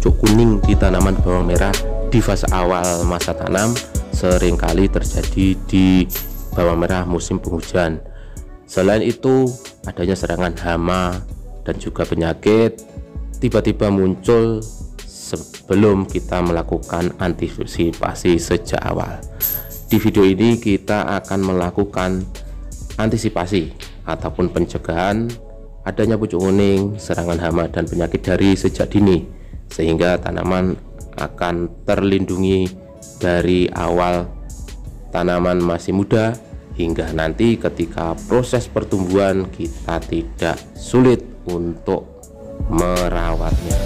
pucuk kuning di tanaman bawang merah di fase awal masa tanam seringkali terjadi di bawang merah musim penghujan. Selain itu, adanya serangan hama dan juga penyakit tiba-tiba muncul sebelum kita melakukan antisipasi sejak awal. Di video ini kita akan melakukan antisipasi ataupun pencegahan adanya pucuk kuning, serangan hama dan penyakit dari sejak dini, sehingga tanaman akan terlindungi dari awal tanaman masih muda hingga nanti ketika proses pertumbuhan kita tidak sulit untuk merawatnya.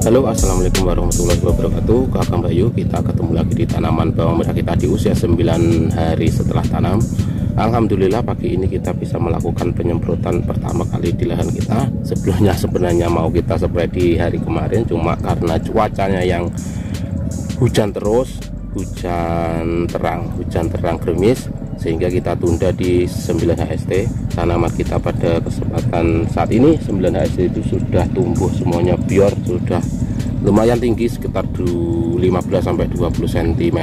Halo, assalamualaikum warahmatullahi wabarakatuh. Kakak Bayu, kita ketemu lagi di tanaman bawang merah kita di usia 9 hari setelah tanam. Alhamdulillah pagi ini kita bisa melakukan penyemprotan pertama kali di lahan kita. Sebelumnya sebenarnya mau kita spray di hari kemarin, cuma karena cuacanya yang hujan terus, hujan terang gerimis, sehingga kita tunda di 9 HST. Tanaman kita pada kesempatan saat ini 9 HST itu sudah tumbuh semuanya bior, sudah lumayan tinggi sekitar 15-20 cm.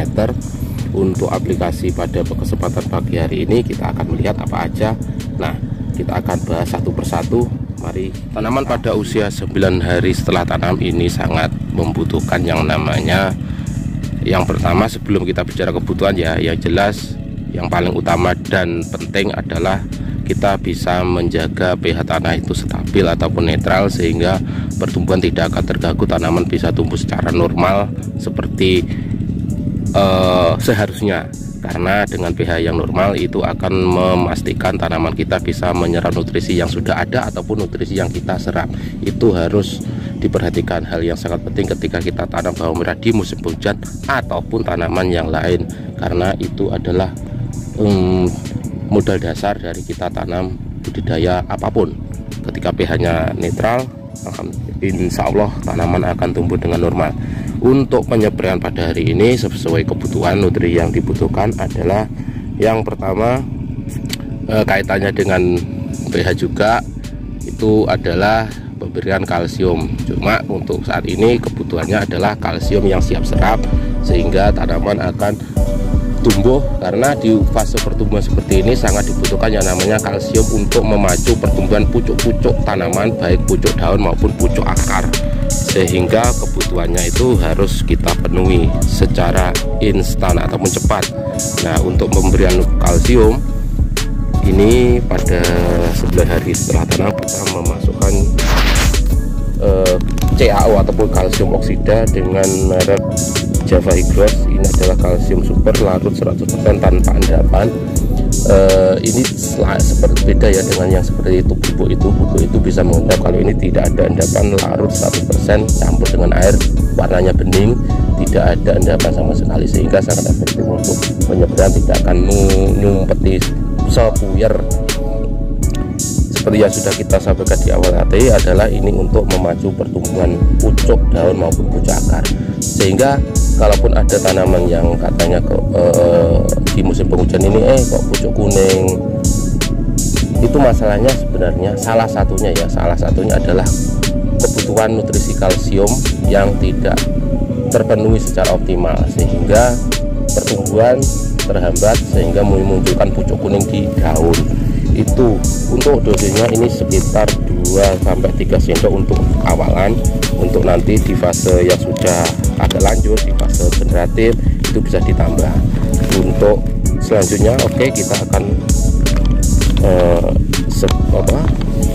Untuk aplikasi pada kesempatan pagi hari ini kita akan melihat apa aja. Nah, kita akan bahas satu persatu. Mari. Tanaman pada usia 9 hari setelah tanam ini sangat membutuhkan yang namanya, yang pertama sebelum kita bicara kebutuhan ya, yang jelas yang paling utama dan penting adalah kita bisa menjaga pH tanah itu stabil ataupun netral, sehingga pertumbuhan tidak akan terganggu, tanaman bisa tumbuh secara normal seperti seharusnya. Karena dengan pH yang normal itu akan memastikan tanaman kita bisa menyerap nutrisi yang sudah ada ataupun nutrisi yang kita serap. Itu harus diperhatikan, hal yang sangat penting ketika kita tanam bawang merah di musim hujan ataupun tanaman yang lain, karena itu adalah modal dasar dari kita tanam budidaya apapun. Ketika pH-nya netral, insya Allah tanaman akan tumbuh dengan normal. Untuk penyepraian pada hari ini sesuai kebutuhan nutrisi yang dibutuhkan adalah yang pertama kaitannya dengan pH juga, itu adalah pemberian kalsium. Cuma untuk saat ini kebutuhannya adalah kalsium yang siap serap, sehingga tanaman akan tumbuh, karena di fase pertumbuhan seperti ini sangat dibutuhkan yang namanya kalsium untuk memacu pertumbuhan pucuk-pucuk tanaman, baik pucuk daun maupun pucuk akar, sehingga kebutuhannya itu harus kita penuhi secara instan ataupun cepat. Nah, untuk pemberian kalsium ini pada 9 hari setelah tanam kita memasukkan CaO ataupun kalsium oksida dengan merek Java Higros. Ini adalah kalsium super larut 100% tanpa endapan. Ini seperti beda ya dengan yang seperti itu bubuk itu bisa mengendap. Kalau ini tidak ada endapan, larut 100% campur dengan air, warnanya bening, tidak ada endapan sama sekali, sehingga sangat efektif untuk penyebaran, tidak akan nyumpeti sepuyer. Seperti yang sudah kita sampaikan di awal tadi, adalah ini untuk memacu pertumbuhan pucuk daun maupun pucuk akar, sehingga kalaupun ada tanaman yang katanya di musim penghujan ini kok pucuk kuning, itu masalahnya sebenarnya salah satunya adalah kebutuhan nutrisi kalsium yang tidak terpenuhi secara optimal, sehingga pertumbuhan terhambat, sehingga memunculkan pucuk kuning di daun. Itu untuk dosisnya ini sekitar 2-3 sendok untuk awalan. Untuk nanti di fase yang sudah agak lanjut, di fase generatif, itu bisa ditambah. Untuk selanjutnya kita akan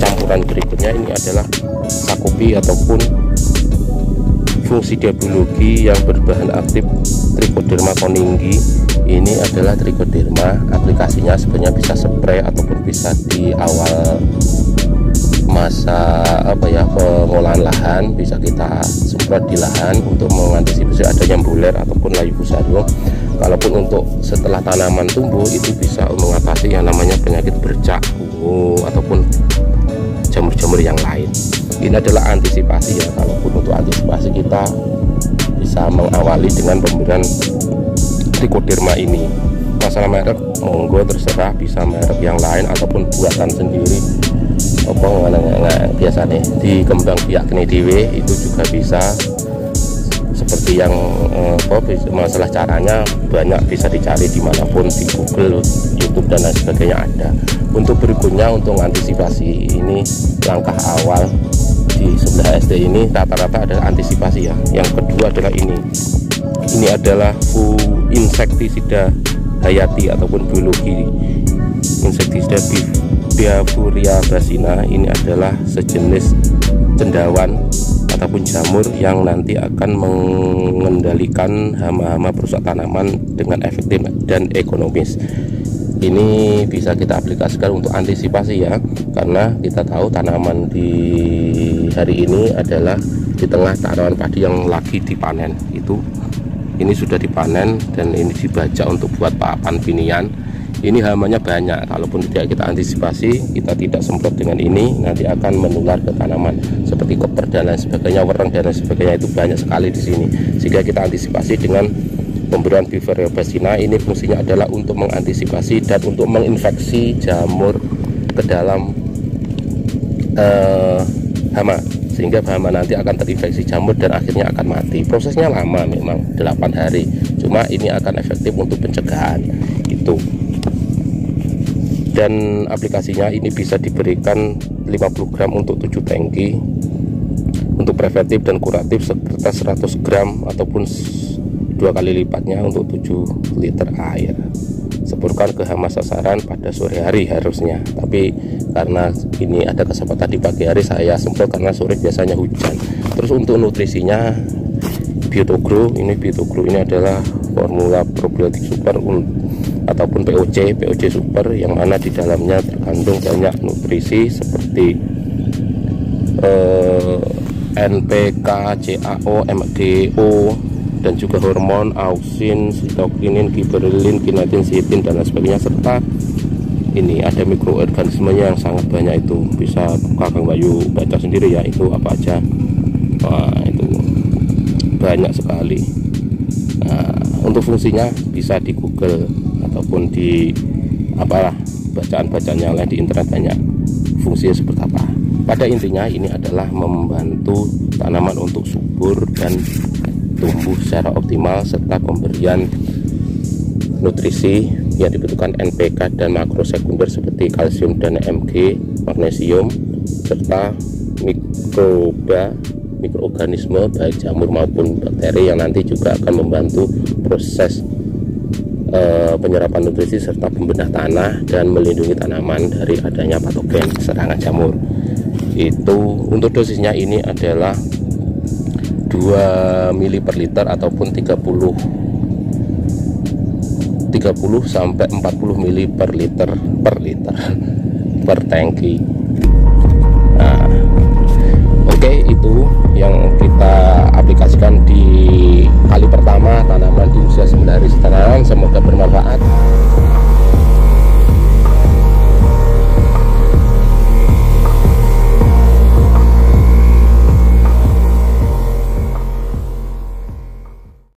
campuran berikutnya ini adalah sakupi ataupun fungsi biologi yang berbahan aktif Trichoderma koninggi. Ini adalah Trichoderma, aplikasinya sebenarnya bisa spray ataupun bisa di awal masa pengolahan lahan, bisa kita semprot di lahan untuk mengantisipasi adanya bulir ataupun layu fusarium. Kalaupun untuk setelah tanaman tumbuh, itu bisa mengatasi yang namanya penyakit bercak, ungu ataupun jamur-jamur yang lain. Ini adalah antisipasi ya. Kalaupun untuk antisipasi kita bisa mengawali dengan pemberian Trichoderma ini. masalah merek monggo terserah, bisa merek yang lain ataupun buatan sendiri apa biasa nih dikembang biak kene dhewe itu juga bisa. Seperti yang masalah caranya banyak, bisa dicari dimanapun di Google, YouTube dan lain sebagainya ada. Untuk berikutnya, untuk antisipasi ini langkah awal di sebelah SD ini rata-rata ada antisipasi ya. Yang kedua adalah ini adalah insektisida hayati ataupun biologi. Insektisida Biafuria basina ini adalah sejenis cendawan ataupun jamur yang nanti akan mengendalikan hama-hama perusak tanaman dengan efektif dan ekonomis. Ini bisa kita aplikasikan untuk antisipasi ya, karena kita tahu tanaman di hari ini adalah di tengah tanaman padi yang lagi dipanen. Ini sudah dipanen dan ini dibajak untuk buat papan pinian. Ini hamanya banyak, kalaupun tidak kita antisipasi, kita tidak semprot dengan ini, nanti akan menular ke tanaman seperti koper dan lain sebagainya, wereng dan lain sebagainya, itu banyak sekali di sini. Sehingga kita antisipasi dengan pemberian Biafuria basina. Ini fungsinya adalah untuk mengantisipasi dan untuk menginfeksi jamur ke dalam hama, sehingga hama nanti akan terinfeksi jamur dan akhirnya akan mati. Prosesnya lama memang 8 hari, cuma ini akan efektif untuk pencegahan itu. Dan aplikasinya ini bisa diberikan 50 gram untuk 7 tangki. Untuk preventif dan kuratif serta 100 gram ataupun 2 kali lipatnya untuk 7 liter air. Semprotkan ke hama sasaran pada sore hari harusnya, tapi karena ini ada kesempatan di pagi hari saya semprot karena sore biasanya hujan. Terus untuk nutrisinya Biotogro ini adalah formula probiotik super ataupun POC super, yang mana di dalamnya terkandung banyak nutrisi seperti NPK, CAO, MGO, dan juga hormon auxin, sitokinin, giberelin, kinetin, sitin dan lain sebagainya, serta ini ada mikroorganismenya yang sangat banyak. Itu bisa Kakang Bayu baca sendiri ya, itu apa aja. Wah, itu banyak sekali. Nah, untuk fungsinya bisa di Google ataupun di apalah bacaan-bacaan yang lain di internet, banyak fungsinya seperti apa. Pada intinya ini adalah membantu tanaman untuk subur dan tumbuh secara optimal, serta pemberian nutrisi yang dibutuhkan NPK dan makro sekunder seperti kalsium dan Mg, magnesium, serta mikroorganisme baik jamur maupun bakteri yang nanti juga akan membantu proses penyerapan nutrisi serta pembenah tanah dan melindungi tanaman dari adanya patogen serangan jamur. Itu untuk dosisnya ini adalah 2 mili per liter ataupun 30 sampai 40 mili per liter per tangki. Nah, oke, itu yang kita aplikasikan di kali pertama